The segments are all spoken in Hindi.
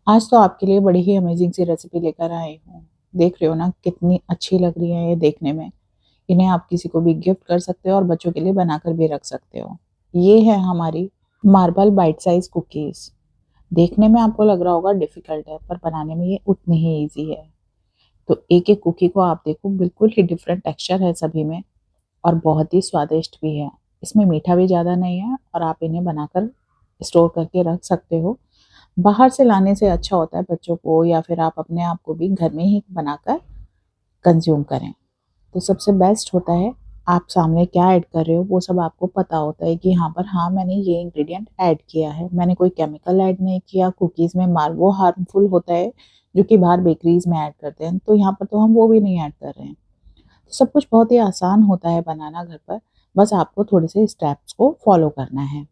आज तो आपके लिए बड़ी ही अमेजिंग सी रेसिपी लेकर आई हूँ। देख रहे हो ना कितनी अच्छी लग रही है ये देखने में। इन्हें आप किसी को भी गिफ्ट कर सकते हो और बच्चों के लिए बनाकर भी रख सकते हो। ये है हमारी मार्बल बाइट साइज कुकीज। देखने में आपको लग रहा होगा डिफिकल्ट है, पर बनाने में ये उतनी ही इजी है। तो एक एक कुकी को आप देखो, बिल्कुल ही डिफरेंट टेक्सचर है सभी में और बहुत ही स्वादिष्ट भी है। इसमें मीठा भी ज़्यादा नहीं है और आप इन्हें बनाकर स्टोर करके रख सकते हो। बाहर से लाने से अच्छा होता है बच्चों को, या फिर आप अपने आप को भी घर में ही बनाकर कंज्यूम करें तो सबसे बेस्ट होता है। आप सामने क्या ऐड कर रहे हो वो सब आपको पता होता है कि यहाँ पर हाँ मैंने ये इंग्रेडिएंट ऐड किया है, मैंने कोई केमिकल ऐड नहीं किया। कुकीज़ में मार वो हार्मफुल होता है जो कि बाहर बेकरीज में ऐड करते हैं, तो यहाँ पर तो हम वो भी नहीं ऐड कर रहे हैं। तो सब कुछ बहुत ही आसान होता है बनाना घर पर। बस आपको थोड़े से स्टेप्स को फॉलो करना है,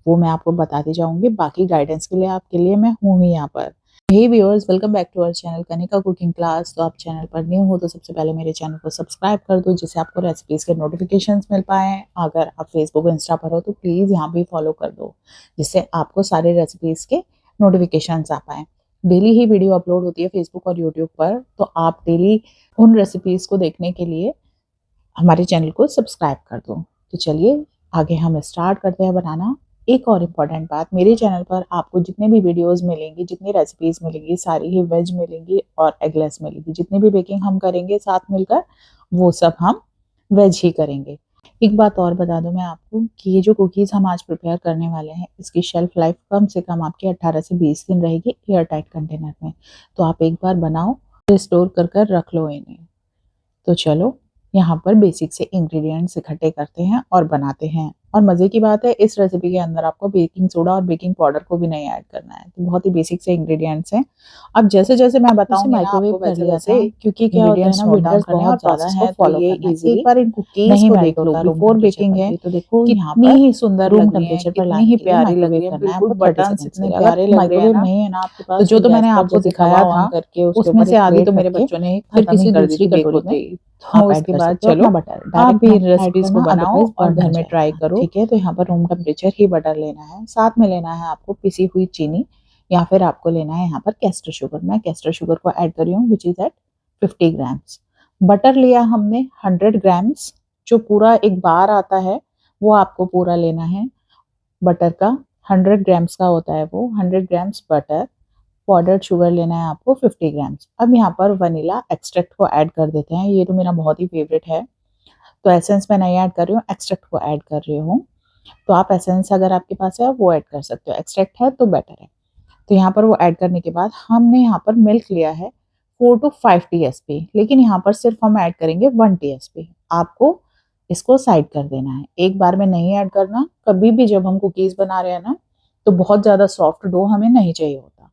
वो मैं आपको बताती जाऊंगी। बाकी गाइडेंस के लिए आपके लिए मैं हूँ ही यहाँ पर। Hey viewers, welcome back to our channel Kanika cooking class. तो आप चैनल पर न्यू हो तो सबसे पहले मेरे चैनल को सब्सक्राइब कर दो, जिससे आपको रेसिपीज के नोटिफिकेशंस मिल पाए। अगर आप फेसबुक इंस्टा पर हो तो प्लीज़ यहाँ भी फॉलो कर दो, जिससे आपको सारे रेसिपीज के नोटिफिकेशंस आ पाए। डेली ही वीडियो अपलोड होती है फेसबुक और यूट्यूब पर, तो आप डेली उन रेसिपीज को देखने के लिए हमारे चैनल को सब्सक्राइब कर दो। तो चलिए आगे हम स्टार्ट करते हैं बनाना। एक और इम्पॉर्टेंट बात, मेरे चैनल पर आपको जितने भी वीडियोस मिलेंगी, जितनी रेसिपीज मिलेंगी, सारी ही वेज मिलेंगी और एगलेस मिलेगी। जितनी भी बेकिंग हम करेंगे साथ मिलकर, वो सब हम वेज ही करेंगे। एक बात और बता दूं मैं आपको कि ये जो कुकीज़ हम आज प्रिपेयर करने वाले हैं, इसकी शेल्फ लाइफ कम से कम आपकी 18 से 20 दिन रहेगी एयर टाइट कंटेनर में। तो आप एक बार बनाओ, स्टोर कर रख लो इन्हें। तो चलो यहाँ पर बेसिक से इंग्रेडिएंट्स इकट्ठे करते हैं और बनाते हैं। और मज़े की बात है, इस रेसिपी के अंदर आपको बेकिंग सोडा और बेकिंग पाउडर को भी नहीं ऐड करना है। तो बहुत ही बेसिक से इंग्रेडिएंट्स हैं। अब जैसे जैसे मैं बताऊंगी ना माइक्रोवेव आपको, कर वैसे लिया वैसे, था। क्योंकि क्या होता है इंग्रेडिएंट्स ना, नोट डाउन विंटर्स करने हैं और बहुत ज़्यादा प्रोसेस को है, तो फॉलो ये करना है। इजीली एक बार इन कुकीज नहीं को मेल्ट देखो होता। रूम बिफोर टेम्परेचर बेकिंग पर है, भी, तो देखो यहाँ कितनी पर ही सुंदर रूम लग रही है, टेम्परेचर पर कितनी लाने ही के लिए प्यारी लग माइक्रोवेव रही है, करना है बिल्कुल आपको 30 बटन्स सेकंड्स के इतने लिए। अगर प्यारे आपको लग रहे हैं माइक्रोवेव ना। नहीं है ना आपके तो पास, जो तो तो मैंने गैस पर आपको जैसे दिखाया तवा था ऑन करके उसके उसमें ऊपर से एक आधी तो प्लेट मेरे रख के बच्चों ने फिर खत्म ही किसी कर दी दूसरी थी बेक कटोरी में होते ही। आप तो ऐड उसके कर बाद सकते हो अपना चलो बटर। आप डायरेक्ट भी इन मत ऐड रेसिपीज को करना, बनाओ अदरवाइज और बर्न घर हो में ट्राई जाएगा। करो। ठीक है, तो यहाँ पर रूम टेम्परेचर ही बटर लेना है, साथ में लेना है आपको पिसी हुई चीनी, या फिर आपको लेना है यहाँ पर कैस्टर शुगर। मैं कैस्टर शुगर को ऐड कर रही हूँ, which is at 50 grams. Butter लिया हमने 100 ग्राम्स, जो पूरा एक बार आता है वो आपको पूरा लेना है। बटर का 100 ग्राम्स का होता है वो, 100 ग्राम्स बटर। पाउडर्ड शुगर लेना है आपको 50 ग्राम्स। अब यहाँ पर वनीला एक्सट्रैक्ट को ऐड कर देते हैं, ये तो मेरा बहुत ही फेवरेट है। तो एसेंस मैं नहीं ऐड कर रही हूँ, एक्सट्रैक्ट को ऐड कर रही हूँ। तो आप एसेंस अगर आपके पास है वो ऐड कर सकते हो, एक्सट्रैक्ट है तो बेटर है। तो यहाँ पर वो ऐड करने के बाद हमने यहाँ पर मिल्क लिया है 4 to 5 TSP, लेकिन यहाँ पर सिर्फ हम ऐड करेंगे 1 TSP। आपको इसको साइड कर देना है, एक बार में नहीं ऐड करना। कभी भी जब हम कुकीज बना रहे हैं ना, तो बहुत ज्यादा सॉफ्ट डो हमें नहीं चाहिए होता,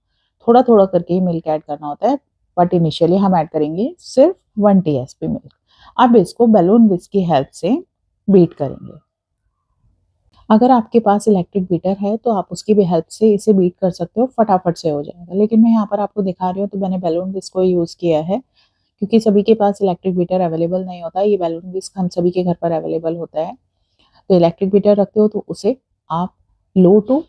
थोड़ा थोड़ा करके ही मिल्क ऐड करना होता है। बट इनिशियली हम ऐड करेंगे सिर्फ 1 TSP मिल्क। अब इसको बैलून विस्क की हेल्प से बीट करेंगे। अगर आपके पास इलेक्ट्रिक बीटर है तो आप उसकी भी हेल्प से इसे बीट कर सकते हो, फटाफट से हो जाएगा। लेकिन मैं यहाँ पर आपको दिखा रही हूँ तो मैंने बैलून विस्क को यूज़ किया है, क्योंकि सभी के पास इलेक्ट्रिक बीटर अवेलेबल नहीं होता। ये बैलून विस्क हम सभी के घर पर अवेलेबल होता है। तो इलेक्ट्रिक बीटर रखते हो तो उसे आप लो टू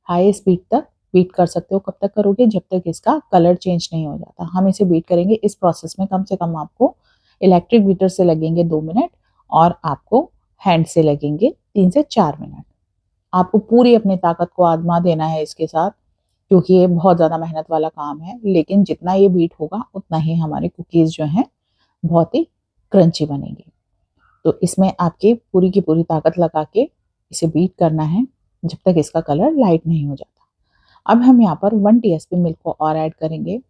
हाई स्पीड तक बीट कर सकते हो। कब तक करोगे? जब तक इसका कलर चेंज नहीं हो जाता। हम इसे बीट करेंगे। इस प्रोसेस में कम से कम आपको इलेक्ट्रिक बीटर से लगेंगे 2 मिनट और आपको हैंड से लगेंगे 3 से 4 मिनट। आपको पूरी अपनी ताकत को आजमा देना है इसके साथ, क्योंकि ये बहुत ज़्यादा मेहनत वाला काम है। लेकिन जितना ये बीट होगा उतना ही हमारे कुकीज़ जो हैं बहुत ही क्रंची बनेंगी। तो इसमें आपकी पूरी की पूरी ताकत लगा के इसे बीट करना है जब तक इसका कलर लाइट नहीं हो जाता। अब हम यहाँ पर 1 TSP मिल्क को और ऐड करेंगे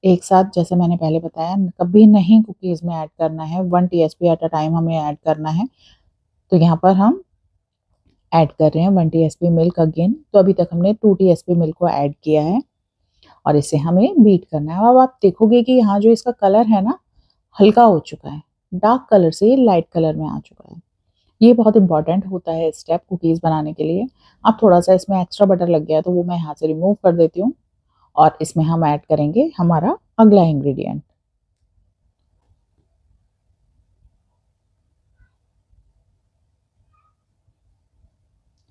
एक साथ। जैसे मैंने पहले बताया, कभी नहीं कुकीज़ में ऐड करना है, 1 TSP एट अ टाइम हमें ऐड करना है। तो यहाँ पर हम ऐड कर रहे हैं 1 TSP मिल्क अगेन। तो अभी तक हमने 2 TSP मिल्क को ऐड किया है और इसे हमें बीट करना है। अब आप देखोगे कि यहाँ जो इसका कलर है ना, हल्का हो चुका है, डार्क कलर से ये लाइट कलर में आ चुका है। ये बहुत इंपॉर्टेंट होता है स्टेप कुकीज़ बनाने के लिए। अब थोड़ा सा इसमें एक्स्ट्रा बटर लग गया तो वो मैं यहाँ से रिमूव कर देती हूँ और इसमें हम ऐड करेंगे हमारा अगला इंग्रेडिएंट।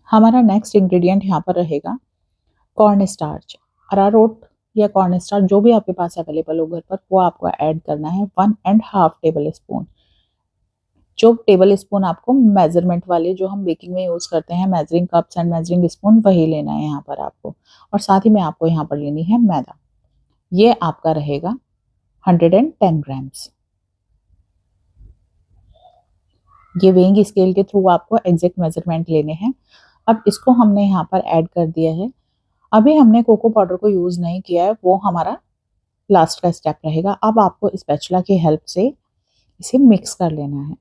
हमारा नेक्स्ट इंग्रेडिएंट यहाँ पर रहेगा कॉर्न स्टार्च। अरारोट या कॉर्नस्टार्च जो भी आपके पास अवेलेबल हो घर पर, वो आपको ऐड करना है 1.5 टेबल स्पून। जो टेबल स्पून आपको मेजरमेंट वाले जो हम बेकिंग में यूज करते हैं, measuring cups and measuring spoon, वही लेना है यहाँ पर आपको। और साथ ही में आपको यहाँ पर लेनी है मैदा, ये आपका रहेगा 110 ग्राम्स। ये वेइंग स्केल के थ्रू आपको एग्जैक्ट मेजरमेंट लेने हैं। अब इसको हमने यहाँ पर ऐड कर दिया है। अभी हमने कोको पाउडर को यूज नहीं किया है, वो हमारा लास्ट का स्टेप रहेगा। अब आपको स्पैचुला की हेल्प से इसे मिक्स कर लेना है।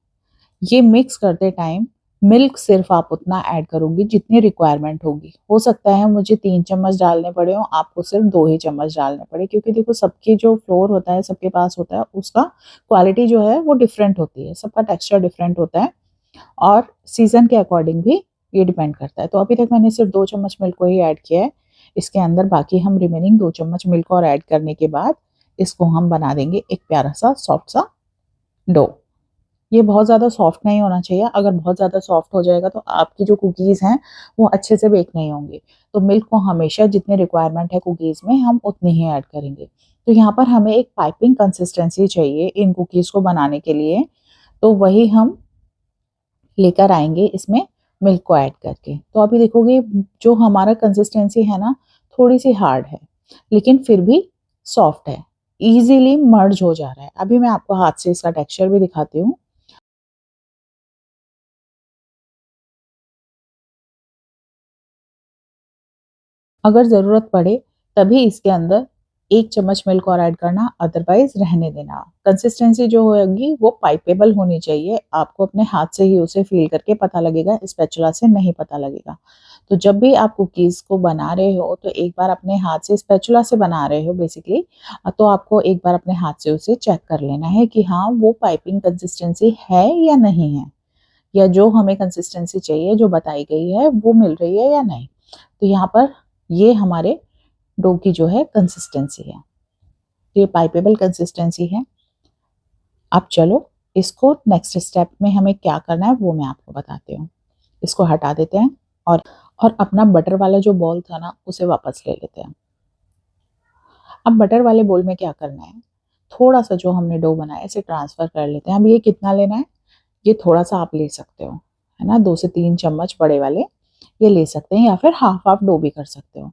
ये मिक्स करते टाइम मिल्क सिर्फ आप उतना ऐड करोगी जितनी रिक्वायरमेंट होगी। हो सकता है मुझे 3 चम्मच डालने पड़े हो, आपको सिर्फ 2 ही चम्मच डालने पड़े, क्योंकि देखो सबकी जो फ्लोर होता है, सबके पास होता है, उसका क्वालिटी जो है वो डिफरेंट होती है, सबका टेक्सचर डिफरेंट होता है और सीजन के अकॉर्डिंग भी ये डिपेंड करता है। तो अभी तक मैंने सिर्फ 2 चम्मच मिल्क को ही ऐड किया है इसके अंदर। बाकी हम रिमेनिंग 2 चम्मच मिल्क और ऐड करने के बाद इसको हम बना देंगे एक प्यारा सा सॉफ्ट सा डो। ये बहुत ज़्यादा सॉफ्ट नहीं होना चाहिए, अगर बहुत ज़्यादा सॉफ्ट हो जाएगा तो आपकी जो कुकीज़ हैं वो अच्छे से बेक नहीं होंगी। तो मिल्क को हमेशा जितनी रिक्वायरमेंट है कुकीज़ में हम उतनी ही ऐड करेंगे। तो यहाँ पर हमें एक पाइपिंग कंसिस्टेंसी चाहिए इन कुकीज़ को बनाने के लिए, तो वही हम लेकर आएंगे इसमें मिल्क को ऐड करके। तो अभी देखोगे जो हमारा कंसिस्टेंसी है ना, थोड़ी सी हार्ड है लेकिन फिर भी सॉफ्ट है, इजीली मर्ज हो जा रहा है। अभी मैं आपको हाथ से इसका टेक्सचर भी दिखाती हूँ। अगर ज़रूरत पड़े तभी इसके अंदर 1 चम्मच मिल्क और ऐड करना, अदरवाइज रहने देना। कंसिस्टेंसी जो होगी वो पाइपेबल होनी चाहिए, आपको अपने हाथ से ही उसे फील करके पता लगेगा, स्पैचुला से नहीं पता लगेगा। तो जब भी आप कुकीज़ को बना रहे हो तो एक बार अपने हाथ से, स्पैचुला से बना रहे हो बेसिकली, तो आपको एक बार अपने हाथ से उसे चेक कर लेना है कि हाँ वो पाइपिंग कंसिस्टेंसी है या नहीं है, या जो हमें कंसिस्टेंसी चाहिए जो बताई गई है वो मिल रही है या नहीं। तो यहाँ पर ये हमारे डो की जो है कंसिस्टेंसी है, ये पाइपेबल कंसिस्टेंसी है। अब चलो इसको नेक्स्ट स्टेप में हमें क्या करना है वो मैं आपको बताती हूँ। इसको हटा देते हैं और अपना बटर वाला जो बॉल था ना उसे वापस ले लेते हैं। अब बटर वाले बोल में क्या करना है, थोड़ा सा जो हमने डो बनाया इसे ट्रांसफर कर लेते हैं। अब ये कितना लेना है, ये थोड़ा सा आप ले सकते हो, है ना, 2 से 3 चम्मच बड़े वाले ये ले सकते हैं, या फिर हाफ हाफ डो भी कर सकते हो।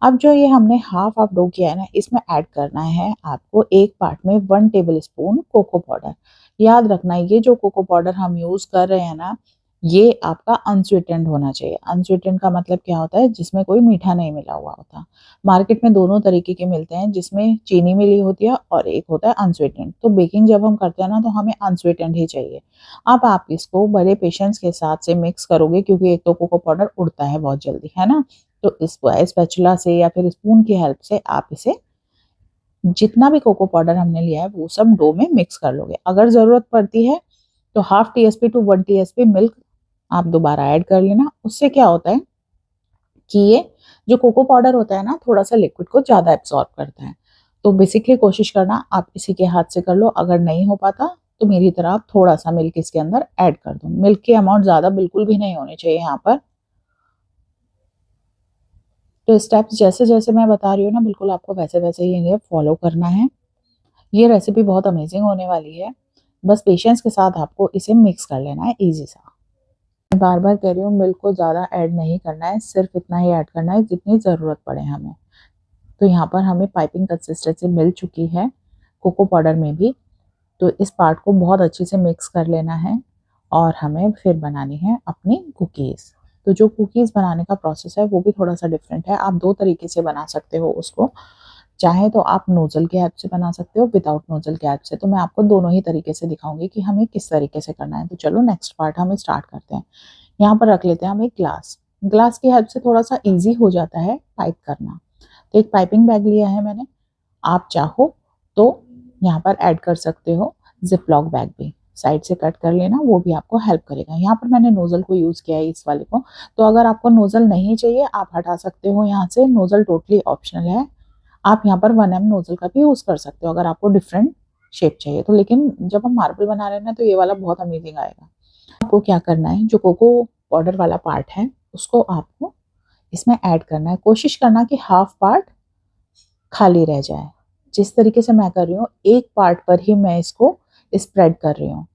अब जो ये हमने हाफ हाफ डो किया है ना, इसमें ऐड करना है आपको एक पार्ट में 1 टेबल स्पून कोको पाउडर। याद रखना ये जो कोको पाउडर हम यूज कर रहे हैं ना, ये आपका अनस्वीटेंड होना चाहिए। अनस्वीटेंड का मतलब क्या होता है, जिसमें कोई मीठा नहीं मिला हुआ होता। मार्केट में दोनों तरीके के मिलते हैं, जिसमें चीनी मिली होती है और एक होता है अनस्वीटेंड। तो बेकिंग जब हम करते हैं ना तो हमें अनस्वीटेंड ही चाहिए। अब आप इसको बड़े पेशेंस के साथ से मिक्स करोगे, क्योंकि एक तो कोको पाउडर उड़ता है बहुत जल्दी, है ना। तो इस स्पैचुला से या फिर स्पून की हेल्प से आप इसे जितना भी कोको पाउडर हमने लिया है वो सब डो में मिक्स कर लोगे। अगर जरूरत पड़ती है तो half TSP to 1 TSP milk आप दोबारा ऐड कर लेना। उससे क्या होता है कि ये जो कोको पाउडर होता है ना, थोड़ा सा लिक्विड को ज्यादा एब्सॉर्ब करता है। तो बेसिकली कोशिश करना आप इसी के हाथ से कर लो। अगर नहीं हो पाता तो मेरी तरह आप थोड़ा सा मिल्क इसके अंदर ऐड कर दो। मिल्क की अमाउंट ज्यादा बिल्कुल भी नहीं होनी चाहिए यहाँ पर। तो स्टेप्स जैसे जैसे मैं बता रही हूँ ना, बिल्कुल आपको वैसे वैसे ही इन्हें फॉलो करना है। ये रेसिपी बहुत अमेजिंग होने वाली है, बस पेशेंस के साथ आपको इसे मिक्स कर लेना है इजी सा। मैं बार बार कह रही हूँ मिल्क को ज़्यादा ऐड नहीं करना है, सिर्फ इतना ही ऐड करना है जितनी ज़रूरत पड़े हमें। तो यहाँ पर हमें पाइपिंग कंसिस्टेंसी मिल चुकी है कोको पाउडर में भी। तो इस पार्ट को बहुत अच्छे से मिक्स कर लेना है और हमें फिर बनानी है अपनी कुकीज़। तो जो कुकीज़ बनाने का प्रोसेस है वो भी थोड़ा सा डिफरेंट है। आप 2 तरीके से बना सकते हो उसको, चाहे तो आप नोजल के हेल्प से बना सकते हो, विदाउट नोजल के हेल्प से। तो मैं आपको दोनों ही तरीके से दिखाऊंगी कि हमें किस तरीके से करना है। तो चलो नेक्स्ट पार्ट हम स्टार्ट करते हैं। यहाँ पर रख लेते हैं हम एक ग्लास। ग्लास की हेल्प से थोड़ा सा ईजी हो जाता है पाइप करना। तो एक पाइपिंग बैग लिया है मैंने, आप चाहो तो यहाँ पर ऐड कर सकते हो जिप लॉक बैग भी, साइड से कट कर लेना, वो भी आपको हेल्प करेगा। यहाँ पर मैंने नोजल को यूज किया है इस वाले को। तो अगर आपको नोजल नहीं चाहिए आप हटा सकते हो यहाँ से, नोजल टोटली ऑप्शनल है। आप यहाँ पर 1M नोजल का भी यूज कर सकते हो अगर आपको डिफरेंट शेप चाहिए तो। लेकिन जब हम मार्बल बना रहे हैं ना तो ये वाला बहुत अमेजिंग आएगा। आपको क्या करना है, जो कोको पाउडर वाला पार्ट है उसको आपको इसमें ऐड करना है। कोशिश करना कि हाफ पार्ट खाली रह जाए। जिस तरीके से मैं कर रही हूँ, एक पार्ट पर ही मैं इसको स्प्रेड कर रही हूँ,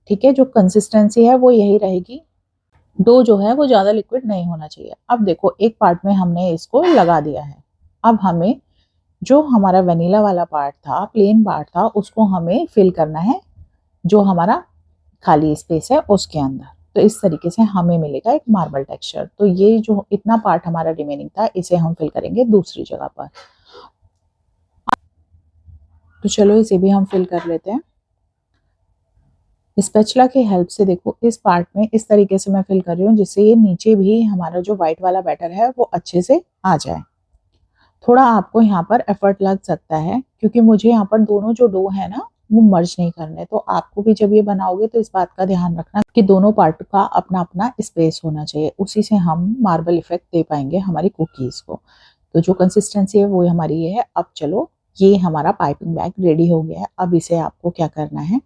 ठीक है। जो कंसिस्टेंसी है वो यही रहेगी, डो जो है वो ज़्यादा लिक्विड नहीं होना चाहिए। अब देखो एक पार्ट में हमने इसको लगा दिया है। अब हमें जो हमारा वनीला वाला पार्ट था, प्लेन पार्ट था, उसको हमें फिल करना है जो हमारा खाली स्पेस है उसके अंदर। तो इस तरीके से हमें मिलेगा एक मार्बल टेक्सचर। तो ये जो इतना पार्ट हमारा रिमेनिंग था, इसे हम फिल करेंगे दूसरी जगह पर। तो चलो इसे भी हम फिल कर लेते हैं। स्पैचुला की हेल्प से देखो इस पार्ट में इस तरीके से मैं फिल कर रही हूँ, जिससे ये नीचे भी हमारा जो व्हाइट वाला बैटर है वो अच्छे से आ जाए। थोड़ा आपको यहाँ पर एफर्ट लग सकता है, क्योंकि मुझे यहाँ पर दोनों जो डो है ना वो मर्ज नहीं करने। तो आपको भी जब ये बनाओगे तो इस बात का ध्यान रखना कि दोनों पार्ट का अपना अपना स्पेस होना चाहिए, उसी से हम मार्बल इफेक्ट दे पाएंगे हमारी कुकीज को। तो जो कंसिस्टेंसी है वो हमारी ये है। अब चलो, ये हमारा पाइपिंग बैग रेडी हो गया है। अब इसे आपको क्या करना है,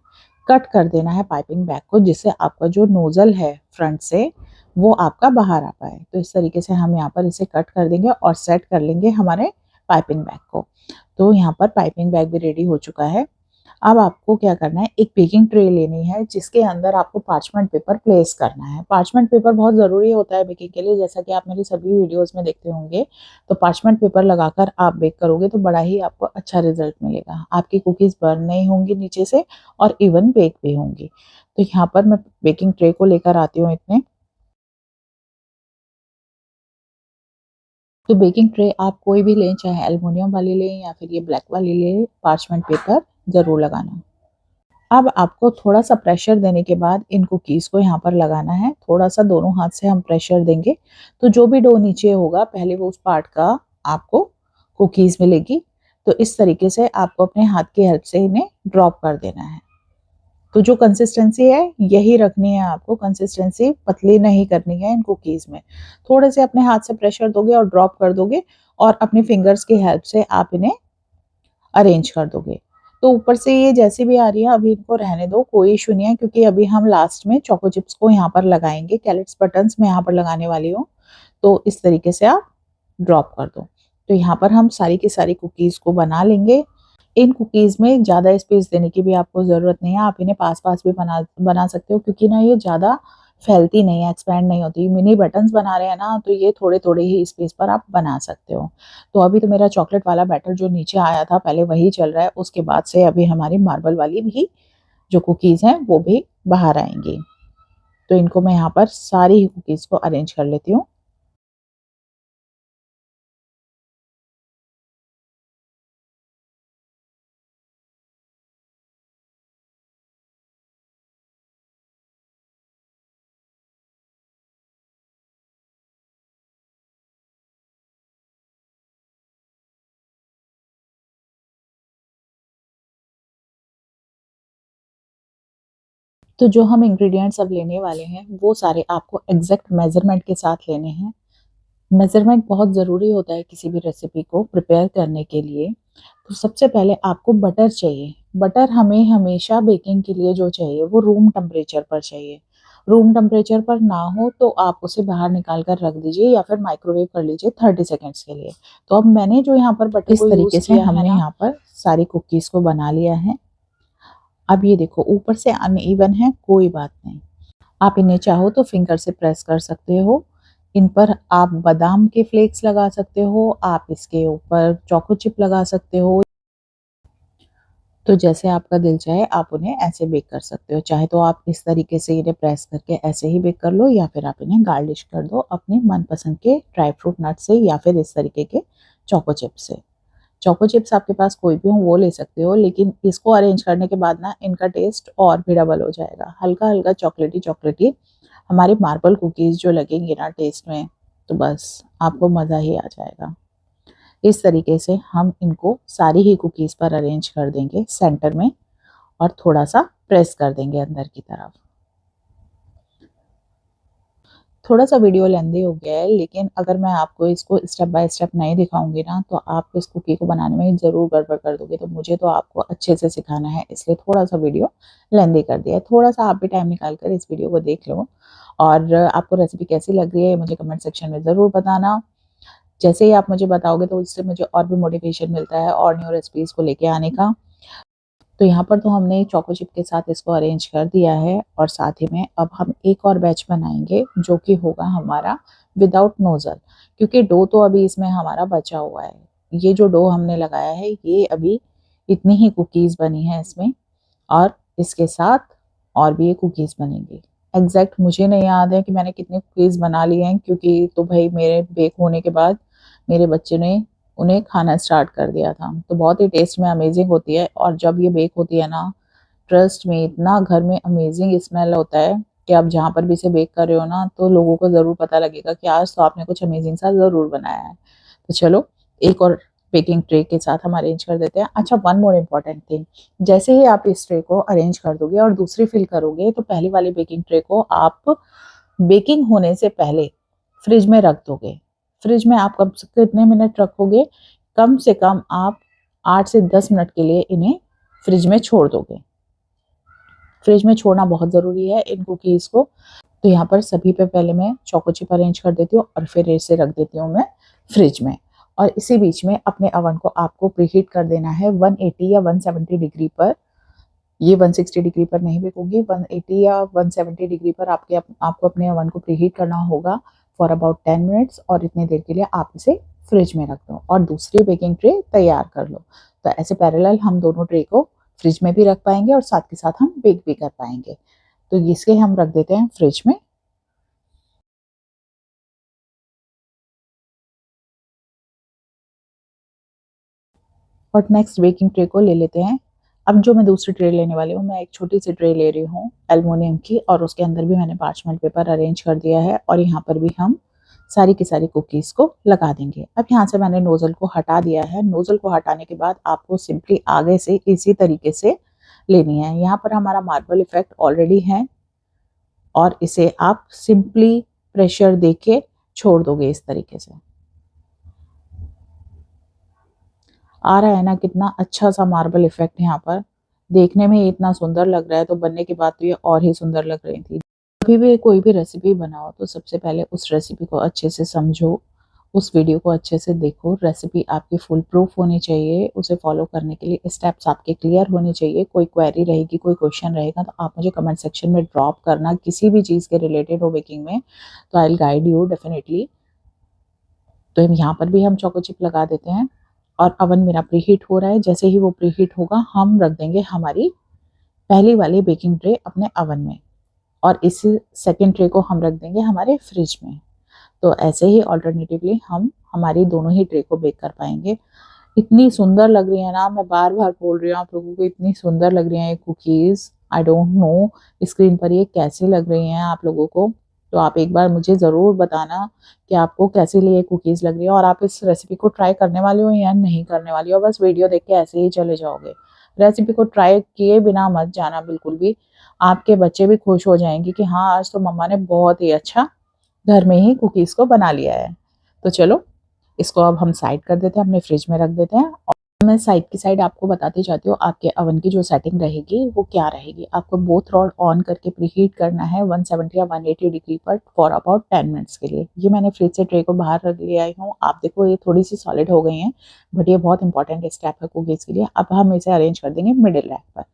कट कर देना है पाइपिंग बैग को, जिससे आपका जो नोजल है फ्रंट से वो आपका बाहर आ पाए। तो इस तरीके से हम यहाँ पर इसे कट कर देंगे और सेट कर लेंगे हमारे पाइपिंग बैग को। तो यहाँ पर पाइपिंग बैग भी रेडी हो चुका है। अब आपको क्या करना है, एक बेकिंग ट्रे लेनी है जिसके अंदर आपको पार्चमेंट पेपर प्लेस करना है। पार्चमेंट पेपर बहुत ज़रूरी होता है बेकिंग के लिए, जैसा कि आप मेरी सभी वीडियोस में देखते होंगे। तो पार्चमेंट पेपर लगाकर आप बेक करोगे तो बड़ा ही आपको अच्छा रिजल्ट मिलेगा। आपकी कुकीज़ बर्न नहीं होंगी नीचे से और इवन बेक भी होंगी। तो यहाँ पर मैं बेकिंग ट्रे को लेकर आती हूँ इतने। तो बेकिंग ट्रे आप कोई भी लें, चाहे एल्युमिनियम वाली लें या फिर ये ब्लैक वाली लें, पार्चमेंट पेपर ज़रूर लगाना। अब आपको थोड़ा सा प्रेशर देने के बाद इन कुकीज़ को यहाँ पर लगाना है। थोड़ा सा दोनों हाथ से हम प्रेशर देंगे तो जो भी डो नीचे होगा पहले वो उस पार्ट का आपको कुकीज़ मिलेगी। तो इस तरीके से आपको अपने हाथ की हेल्प से इन्हें ड्रॉप कर देना है। तो जो कंसिस्टेंसी है यही रखनी है आपको, कंसिस्टेंसी पतली नहीं करनी है इन कुकीज़ में। थोड़े से अपने हाथ से प्रेशर दोगे और ड्रॉप कर दोगे और अपने फिंगर्स की हेल्प से आप इन्हें अरेंज कर दोगे। तो ऊपर से ये जैसी भी आ रही है अभी इनको रहने दो, कोई इशू नहीं है, क्योंकि अभी हम लास्ट में चोको चिप्स को यहाँ पर लगाएंगे। कैलेट्स बटन्स मैं यहाँ पर लगाने वाली हूँ। तो इस तरीके से आप ड्रॉप कर दो। तो यहाँ पर हम सारी की सारी कुकीज़ को बना लेंगे। इन कुकीज़ में ज़्यादा स्पेस देने की भी आपको ज़रूरत नहीं है। आप इन्हें पास-पास भी बना सकते हो, क्योंकि ना ये ज़्यादा फैलती नहीं है, एक्सपैंड नहीं होती। मिनी बटन्स बना रहे हैं ना, तो ये थोड़े-थोड़े ही स्पेस पर आप बना सकते हो। तो अभी तो मेरा चॉकलेट वाला बैटर जो नीचे आया था पहले वही चल रहा है। उसके बाद से अभी हमारी मार्बल वाली भी जो कुकीज़ हैं वो भी बाहर आएँगी। तो इनको मैं यहाँ पर सारी कुकीज़ को अरेंज कर लेती हूँ। तो जो हम इंग्रेडिएंट्स अब लेने वाले हैं वो सारे आपको एग्जैक्ट मेजरमेंट के साथ लेने हैं। मेजरमेंट बहुत ज़रूरी होता है किसी भी रेसिपी को प्रिपेयर करने के लिए। तो सबसे पहले आपको बटर चाहिए। बटर हमें हमेशा बेकिंग के लिए जो चाहिए वो रूम टेम्परेचर पर चाहिए। रूम टेम्परेचर पर ना हो तो आप उसे बाहर निकाल कर रख दीजिए या फिर माइक्रोवेव कर लीजिए 30 सेकेंड्स के लिए। तो अब मैंने जो यहाँ पर बटर इस तरीके से हमने यहाँ पर सारी कुकीज़ को बना लिया है। अब ये देखो ऊपर से अनइवन है, कोई बात नहीं, आप इन्हें चाहो तो फिंगर से प्रेस कर सकते हो। इन पर आप बादाम के फ्लेक्स लगा सकते हो, आप इसके ऊपर चोको चिप लगा सकते हो। तो जैसे आपका दिल चाहे आप उन्हें ऐसे बेक कर सकते हो। चाहे तो आप इस तरीके से इन्हें प्रेस करके ऐसे ही बेक कर लो, या फिर आप इन्हें गार्निश कर दो अपने मनपसंद के ड्राई फ्रूट नट से या फिर इस तरीके के चोको चिप से। चोको चिप्स आपके पास कोई भी हो वो ले सकते हो, लेकिन इसको अरेंज करने के बाद ना इनका टेस्ट और भी डबल हो जाएगा। हल्का हल्का चॉकलेटी चॉकलेटी हमारी मार्बल कुकीज़ जो लगेंगी ना टेस्ट में, तो बस आपको मज़ा ही आ जाएगा। इस तरीके से हम इनको सारी ही कुकीज़ पर अरेंज कर देंगे सेंटर में और थोड़ा सा प्रेस कर देंगे अंदर की तरफ। थोड़ा सा वीडियो लेंदी हो गया है, लेकिन अगर मैं आपको इसको स्टेप बाय स्टेप नहीं दिखाऊंगी ना तो आप इस कुकी को बनाने में ज़रूर गड़बड़ कर दोगे। तो मुझे तो आपको अच्छे से सिखाना है, इसलिए थोड़ा सा वीडियो लेंदी कर दिया है। थोड़ा सा आप भी टाइम निकाल कर इस वीडियो को देख लो और आपको रेसिपी कैसी लग रही है मुझे कमेंट सेक्शन में ज़रूर बताना। जैसे ही आप मुझे बताओगे तो उससे मुझे और भी मोटिवेशन मिलता है और न्यू रेसिपीज़ को लेके आने का। तो यहाँ पर तो हमने चोको चिप के साथ इसको अरेंज कर दिया है और साथ ही में अब हम एक और बैच बनाएँगे जो कि होगा हमारा विदाउट नोज़ल, क्योंकि डो तो अभी इसमें हमारा बचा हुआ है। ये जो डो हमने लगाया है ये अभी इतनी ही कुकीज़ बनी है इसमें और इसके साथ और भी ये कुकीज़ बनेंगी। एग्ज़ैक्ट मुझे नहीं याद है कि मैंने कितने कुकीज़ बना लिए हैं, क्योंकि तो भई मेरे बेक होने के बाद मेरे बच्चे ने उन्हें खाना स्टार्ट कर दिया था। तो बहुत ही टेस्ट में अमेज़िंग होती है और जब ये बेक होती है ना, ट्रस्ट मी इतना घर में अमेज़िंग स्मेल होता है कि आप जहाँ पर भी इसे बेक कर रहे हो ना, तो लोगों को ज़रूर पता लगेगा कि आज तो आपने कुछ अमेज़िंग सा ज़रूर बनाया है। तो चलो एक और बेकिंग ट्रे के साथ हम अरेंज कर देते हैं। अच्छा, वन मोर इम्पोर्टेंट थिंग, जैसे ही आप इस ट्रे को अरेंज कर दोगे और दूसरी फिल करोगे तो पहली वाली बेकिंग ट्रे को आप बेकिंग होने से पहले फ्रिज में रख दोगे। फ्रिज में आप कम से कितने मिनट रखोगे? कम से कम आप 8 से 10 मिनट के लिए इन्हें फ्रिज में छोड़ दोगे। फ्रिज में छोड़ना बहुत ज़रूरी है इन कुकीज़ को। तो यहाँ पर सभी पे पहले मैं चोको चिप अरेंज कर देती हूँ और फिर इसे रख देती हूँ मैं फ्रिज में। और इसी बीच में अपने अवन को आपको प्रीहीट कर देना है 180 या 170 डिग्री पर। ये 160 डिग्री पर नहीं बेक होगी, 180 या 170 डिग्री पर आपको अपने अवन को प्रीहीट करना होगा फॉर अबाउट 10 मिनट्स और इतनी देर के लिए आप इसे फ्रिज में रख दो और दूसरी बेकिंग ट्रे तैयार कर लो। तो ऐसे पैरेलल हम दोनों ट्रे को फ्रिज में भी रख पाएंगे और साथ के साथ हम बेक भी कर पाएंगे। तो इसके हम रख देते हैं फ्रिज में। और नेक्स्ट बेकिंग ट्रे को ले लेते हैं। अब जो मैं दूसरी ट्रे लेने वाली हूँ, मैं एक छोटी सी ट्रे ले रही हूँ एल्युमिनियम की और उसके अंदर भी मैंने पार्चमेंट पेपर अरेंज कर दिया है और यहाँ पर भी हम सारी की सारी कुकीज़ को लगा देंगे। अब यहाँ से मैंने नोज़ल को हटा दिया है। नोज़ल को हटाने के बाद आपको सिंपली आगे से इसी तरीके से लेनी है। यहाँ पर हमारा मार्बल इफेक्ट ऑलरेडी है और इसे आप सिंपली प्रेशर देके छोड़ दोगे इस तरीके से। आ रहा है ना कितना अच्छा सा मार्बल इफेक्ट यहाँ पर। देखने में ही इतना सुंदर लग रहा है तो बनने के बाद तो ये और ही सुंदर लग रही थी। कभी भी कोई भी रेसिपी बनाओ तो सबसे पहले उस रेसिपी को अच्छे से समझो, उस वीडियो को अच्छे से देखो। रेसिपी आपकी फुल प्रूफ होनी चाहिए, उसे फॉलो करने के लिए स्टेप्स आपके क्लियर होने चाहिए। कोई क्वेरी रहेगी, कोई क्वेश्चन रहेगा तो आप मुझे कमेंट सेक्शन में ड्रॉप करना, किसी भी चीज़ के रिलेटेड हो बेकिंग में, तो I will guide you definitely. तो यहाँ पर भी हम चोको चिप लगा देते हैं और अवन मेरा प्रीहीट हो रहा है। जैसे ही वो प्रीहीट होगा हम रख देंगे हमारी पहली वाली बेकिंग ट्रे अपने अवन में और इस सेकंड ट्रे को हम रख देंगे हमारे फ्रिज में। तो ऐसे ही अल्टरनेटिवली हम हमारी दोनों ही ट्रे को बेक कर पाएंगे। इतनी सुंदर लग रही है ना, मैं बार बार बोल रही हूँ आप लोगों को, इतनी सुंदर लग रही है ये cookies. I don't know screen पर ये कैसे लग रही हैं आप लोगों को। तो आप एक बार मुझे ज़रूर बताना कि आपको कैसी ये कुकीज़ लग रही है और आप इस रेसिपी को ट्राई करने वाले हो या नहीं करने वाली हो। बस वीडियो देख के ऐसे ही चले जाओगे। रेसिपी को ट्राई किए बिना मत जाना बिल्कुल भी। आपके बच्चे भी खुश हो जाएंगे कि हाँ आज तो मम्मा ने बहुत ही अच्छा घर में ही कुकीज़ को बना लिया है। तो चलो इसको अब हम साइड कर देते हैं, अपने फ्रिज में रख देते हैं। और मैं साइड की साइड आपको बताती जाती हूँ आपके अवन की जो सेटिंग रहेगी वो क्या रहेगी। आपको बोथ रॉड ऑन करके प्रीहीट करना है 170 या 180 डिग्री पर फॉर अबाउट 10 मिनट्स के लिए। ये मैंने फ्रिज से ट्रे को बाहर रख ले आई हूँ। आप देखो ये थोड़ी सी सॉलिड हो गई हैं, बट ये बहुत इंपॉर्टेंट स्टेप है कुकीज़ के लिए। अब हम इसे अरेंज कर देंगे मिडिल रैक पर।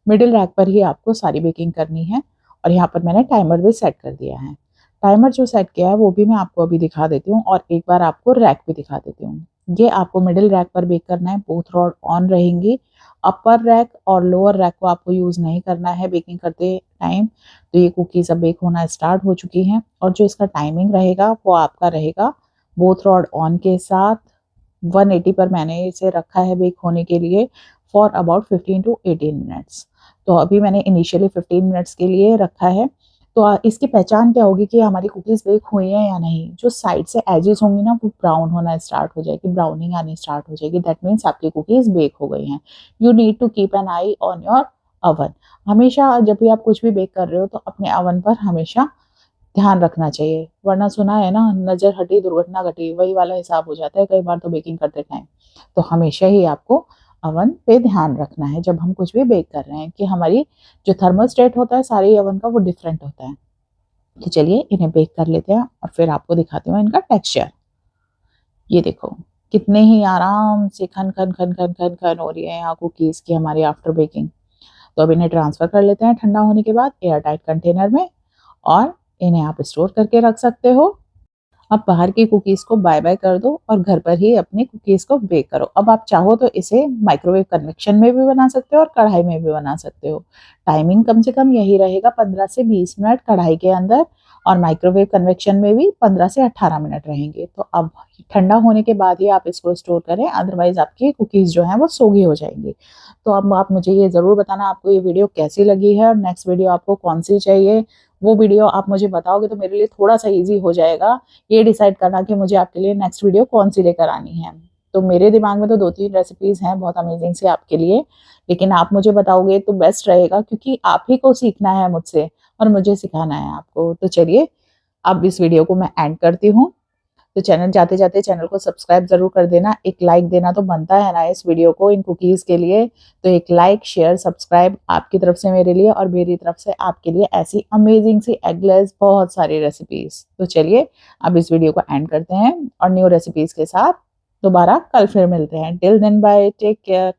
मिडिल रैक पर ही आपको सारी बेकिंग करनी है और यहाँ पर मैंने टाइमर भी सेट कर दिया है। टाइमर जो सेट किया है वो भी मैं आपको अभी दिखा देती हूँ और एक बार आपको रैक भी दिखा देती हूँ। ये आपको मिडिल रैक पर बेक करना है, बोथ रॉड ऑन रहेंगी। अपर रैक और लोअर रैक को आपको यूज़ नहीं करना है बेकिंग करते टाइम। तो ये कुकीज़ अब बेक होना स्टार्ट हो चुकी हैं और जो इसका टाइमिंग रहेगा वो आपका रहेगा बोथ रॉड ऑन के साथ 180 पर मैंने इसे रखा है बेक होने के लिए फॉर अबाउट 15 टू 18 मिनट्स। तो अभी मैंने इनिशियली 15 मिनट्स के लिए रखा है। तो इसकी पहचान क्या होगी कि हमारी कुकीज़ बेक हुई हैं या नहीं। जो साइड से एजेस होंगी ना वो ब्राउन होना स्टार्ट हो जाएगी, ब्राउनिंग आनी स्टार्ट हो जाएगी। दैट मीन्स आपकी कुकीज़ बेक हो गई हैं। You need to keep an eye on your oven. हमेशा जब भी आप कुछ भी बेक कर रहे हो तो अपने अवन पर हमेशा ध्यान रखना चाहिए, वरना सुना है ना नज़र हटी दुर्घटना घटी, वही वाला हिसाब हो जाता है कई बार तो बेकिंग करते टाइम। तो हमेशा ही आपको अवन पे ध्यान रखना है जब हम कुछ भी बेक कर रहे हैं कि हमारी जो थर्मोस्टेट होता है सारे अवन का वो डिफरेंट होता है। तो चलिए इन्हें बेक कर लेते हैं और फिर आपको दिखाती हूँ इनका टेक्सचर। ये देखो कितने ही आराम से खन खन खन खन खन खन हो रही है यहाँ कुकीज़ की हमारी आफ्टर बेकिंग। तो अब इन्हें ट्रांसफ़र कर लेते हैं ठंडा होने के बाद एयर टाइट कंटेनर में और इन्हें आप स्टोर करके रख सकते हो। अब बाहर की कुकीज़ को बाय बाय कर दो और घर पर ही अपनी कुकीज़ को बेक करो। अब आप चाहो तो इसे माइक्रोवेव कन्वेक्शन में भी बना सकते हो और कढ़ाई में भी बना सकते हो। टाइमिंग कम से कम यही रहेगा 15 से 20 मिनट कढ़ाई के अंदर और माइक्रोवेव कन्वेक्शन में भी 15 से 18 मिनट रहेंगे। तो अब ठंडा होने के बाद ही आप इसको स्टोर करें, अदरवाइज़ आपकी कुकीज़ जो हैं वो सोगी हो जाएँगी। तो अब आप मुझे ये ज़रूर बताना आपको ये वीडियो कैसी लगी है और नेक्स्ट वीडियो आपको कौन-सी चाहिए? वो वीडियो आप मुझे बताओगे तो मेरे लिए थोड़ा-सा ईज़ी हो जाएगा ये डिसाइड करना कि मुझे आपके लिए नेक्स्ट वीडियो कौन-सी लेकर आनी है। तो मेरे दिमाग में तो 2-3 रेसिपीज़ हैं बहुत अमेज़िंग सी आपके लिए, लेकिन आप मुझे बताओगे तो बेस्ट रहेगा क्योंकि आप ही को सीखना है मुझसे और मुझे सिखाना है आपको। तो चलिए, अब इस वीडियो को मैं एंड करती हूँ। तो चैनल जाते-जाते चैनल को सब्सक्राइब ज़रूर कर देना, एक लाइक देना तो बनता है ना इस वीडियो को इन कुकीज़ के लिए। तो एक लाइक, शेयर, सब्सक्राइब आपकी तरफ से मेरे लिए और मेरी तरफ से आपके लिए ऐसी अमेज़िंग सी एगलेस बहुत सारी रेसिपीज़। तो चलिए, अब इस वीडियो को एंड करते हैं और न्यू रेसिपीज़ के साथ दोबारा कल फिर मिलते हैं। Till then bye, take care.